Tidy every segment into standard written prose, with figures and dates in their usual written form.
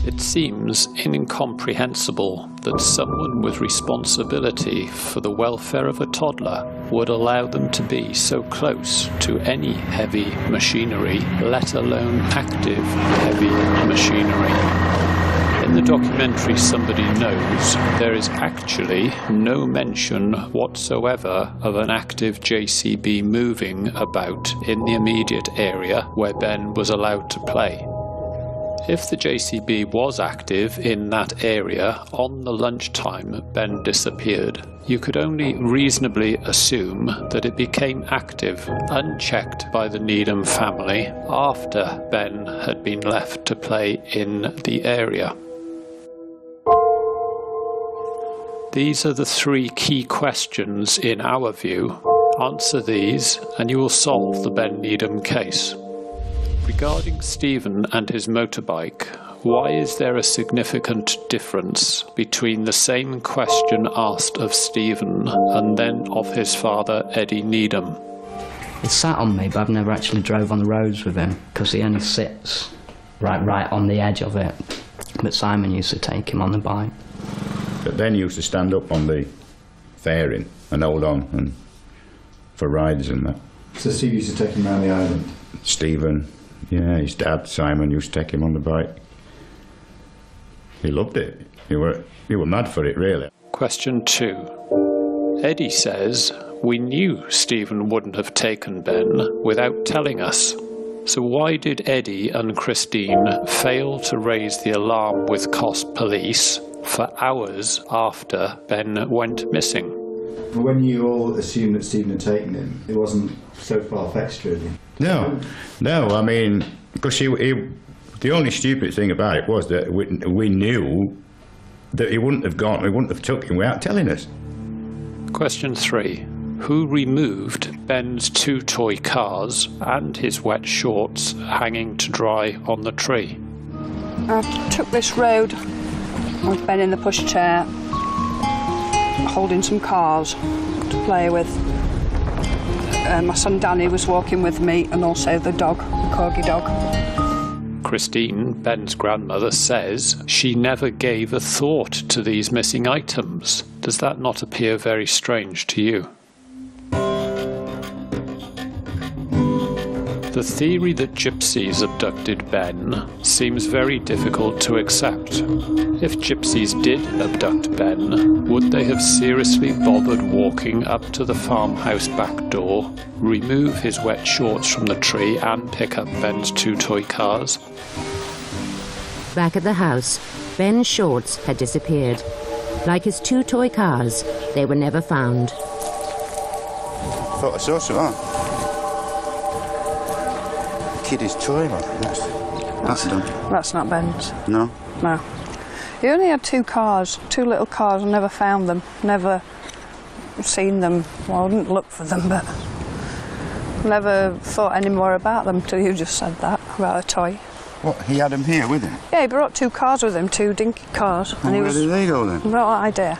It seems incomprehensible that someone with responsibility for the welfare of a toddler would allow them to be so close to any heavy machinery, let alone active heavy machinery. In the documentary Somebody Knows, there is actually no mention whatsoever of an active JCB moving about in the immediate area where Ben was allowed to play. If the JCB was active in that area on the lunchtime Ben disappeared, you could only reasonably assume that it became active, unchecked by the Needham family, after Ben had been left to play in the area. These are the three key questions in our view. Answer these and you will solve the Ben Needham case. Regarding Stephen and his motorbike, why is there a significant difference between the same question asked of Stephen and then of his father, Eddie Needham? He sat on me, but I've never actually drove on the roads with him, because he only sits right on the edge of it. But Simon used to take him on the bike. But then he used to stand up on the fairing and hold on and for rides and that. So Steve used to take him around the island? Stephen, yeah, his dad, Simon, used to take him on the bike. He loved it. He were mad for it, really. Question 2. Eddie says, we knew Stephen wouldn't have taken Ben without telling us. So why did Eddie and Christine fail to raise the alarm with Cost Police for hours after Ben went missing? When you all assumed that Stephen had taken him, it wasn't so far-fetched, really? No, I mean, because the only stupid thing about it was that we knew that he wouldn't have took him without telling us. Question 3. Who removed Ben's 2 toy cars and his wet shorts hanging to dry on the tree? I took this road with Ben in the pushchair, holding some cars to play with. My son Danny was walking with me, and also the dog, the corgi dog. Christine, Ben's grandmother, says she never gave a thought to these missing items. Does that not appear very strange to you? The theory that gypsies abducted Ben seems very difficult to accept. If gypsies did abduct Ben, would they have seriously bothered walking up to the farmhouse back door, remove his wet shorts from the tree and pick up Ben's 2 toy cars? Back at the house, Ben's shorts had disappeared. Like his 2 toy cars, they were never found. I thought I saw some, Kiddy's toy, man. That's done. That's not Ben's. No? No. He only had 2 cars, 2 little cars, and never found them, never seen them. Well, I didn't look for them, but never thought any more about them till you just said that, about a toy. What, he had them here with him? Yeah, he brought 2 cars with him, 2 dinky cars. Well, where did they go then? No idea.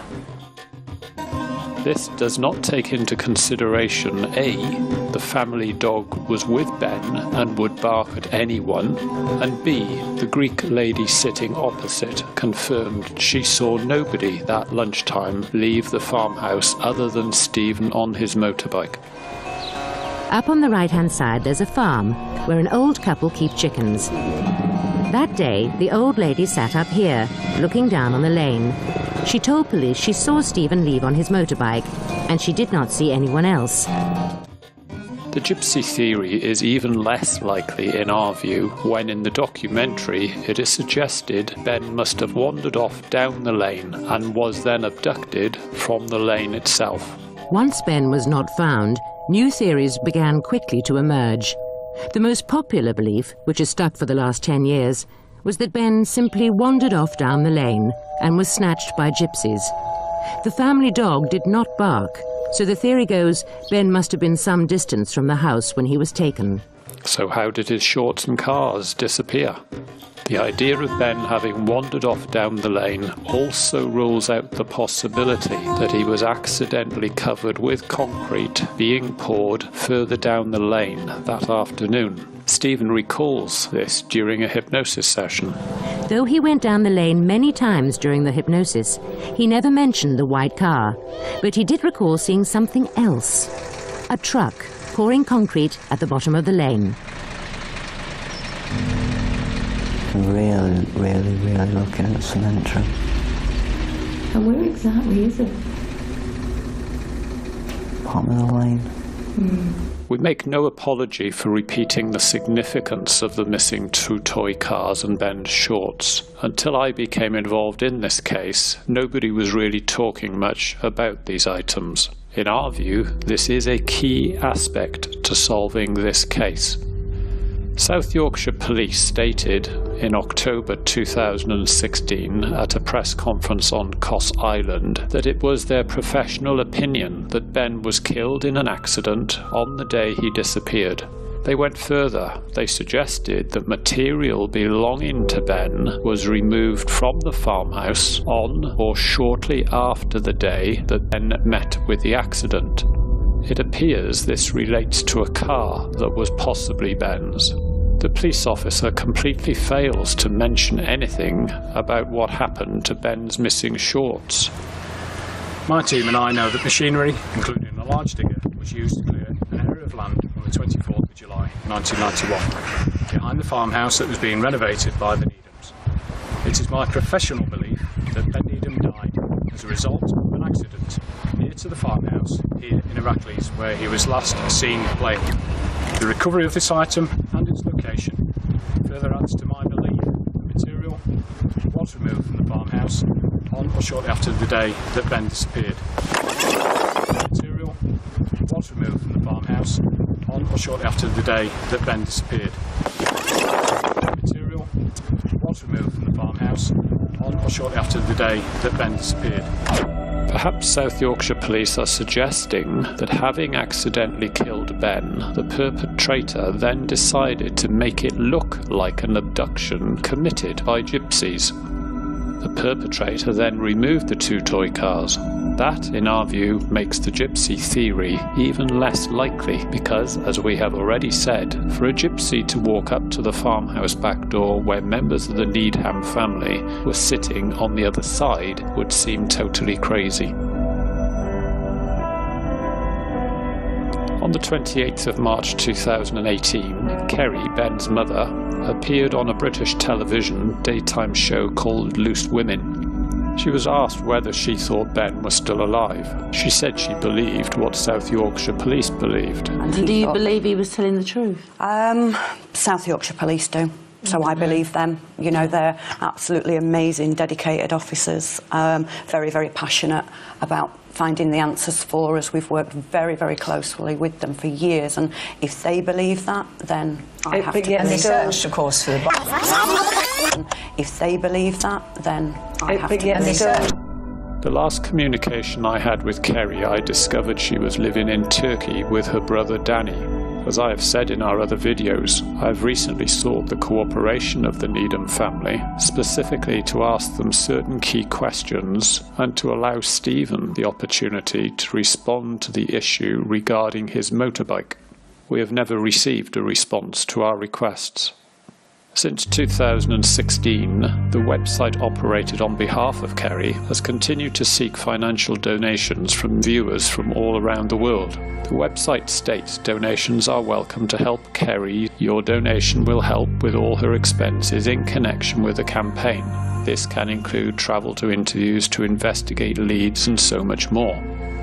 This does not take into consideration A, the family dog was with Ben and would bark at anyone, and B, the Greek lady sitting opposite confirmed she saw nobody that lunchtime leave the farmhouse other than Stephen on his motorbike. Up on the right-hand side, there's a farm where an old couple keep chickens. That day, the old lady sat up here, looking down on the lane. She told police she saw Stephen leave on his motorbike, and she did not see anyone else. The Gypsy Theory is even less likely in our view when in the documentary it is suggested Ben must have wandered off down the lane and was then abducted from the lane itself. Once Ben was not found, new theories began quickly to emerge. The most popular belief, which has stuck for the last 10 years, was that Ben simply wandered off down the lane and was snatched by gypsies. The family dog did not bark, so the theory goes Ben must have been some distance from the house when he was taken. So how did his shorts and cars disappear? The idea of Ben having wandered off down the lane also rules out the possibility that he was accidentally covered with concrete being poured further down the lane that afternoon. Stephen recalls this during a hypnosis session. Though he went down the lane many times during the hypnosis, he never mentioned the white car, but he did recall seeing something else. A truck pouring concrete at the bottom of the lane. Really looking at some entrance. And where exactly is it? Bottom of the lane. We make no apology for repeating the significance of the missing 2 toy cars and Ben's shorts. Until I became involved in this case, nobody was really talking much about these items. In our view, this is a key aspect to solving this case. South Yorkshire Police stated in October 2016 at a press conference on Cos Island that it was their professional opinion that Ben was killed in an accident on the day he disappeared. They went further. They suggested that material belonging to Ben was removed from the farmhouse on or shortly after the day that Ben met with the accident. It appears this relates to a car that was possibly Ben's. The police officer completely fails to mention anything about what happened to Ben's missing shorts. My team and I know that machinery, including a large digger, was used to clear an area of land on the 24th of July 1991, behind the farmhouse that was being renovated by the Needhams. It is my professional belief that Ben Needham died as a result of an accident near to the farmhouse here in Heracles, where he was last seen playing. The recovery of this item and its location further adds to my belief that material was removed from the farmhouse on or shortly after the day that Ben disappeared. Material was removed from the farmhouse on or shortly after the day that Ben disappeared. Material was removed from the farmhouse on or shortly after the day that Ben disappeared. Perhaps South Yorkshire Police are suggesting that having accidentally killed Ben, the perpetrator then decided to make it look like an abduction committed by gypsies. The perpetrator then removed the 2 toy cars. That, in our view, makes the Gypsy Theory even less likely because, as we have already said, for a gypsy to walk up to the farmhouse back door where members of the Needham family were sitting on the other side would seem totally crazy. On the 28th of March 2018, Kerry, Ben's mother, appeared on a British television daytime show called Loose Women. She was asked whether she thought Ben was still alive. She said she believed what South Yorkshire Police believed. And do you believe he was telling the truth? South Yorkshire Police do. So I believe them. You know, they're absolutely amazing, dedicated officers, very passionate about finding the answers for us. We've worked very closely with them for years, and if they believe that, then I have to believe they searched, of course, for the body. If they believe that, then I have to believe that. The last communication I had with Kerry, I discovered she was living in Turkey with her brother Danny. As I have said in our other videos, I've recently sought the cooperation of the Needham family, specifically to ask them certain key questions and to allow Stephen the opportunity to respond to the issue regarding his motorbike. We have never received a response to our requests. Since 2016, the website operated on behalf of Kerry has continued to seek financial donations from viewers from all around the world. The website states donations are welcome to help Kerry. Your donation will help with all her expenses in connection with the campaign. This can include travel to interviews, to investigate leads, and so much more.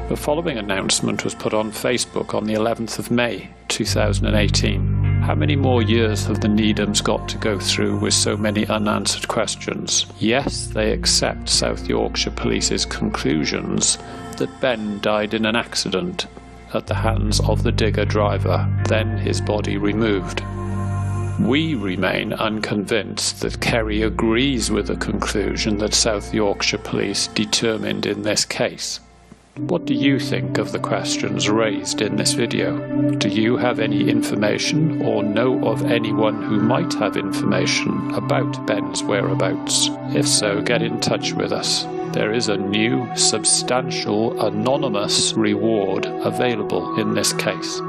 The following announcement was put on Facebook on the 11th of May 2018. How many more years have the Needhams got to go through with so many unanswered questions? Yes, they accept South Yorkshire Police's conclusions that Ben died in an accident at the hands of the digger driver, then his body removed. We remain unconvinced that Kerry agrees with the conclusion that South Yorkshire Police determined in this case. What do you think of the questions raised in this video? Do you have any information or know of anyone who might have information about Ben's whereabouts? If so, get in touch with us. There is a new, substantial, anonymous reward available in this case.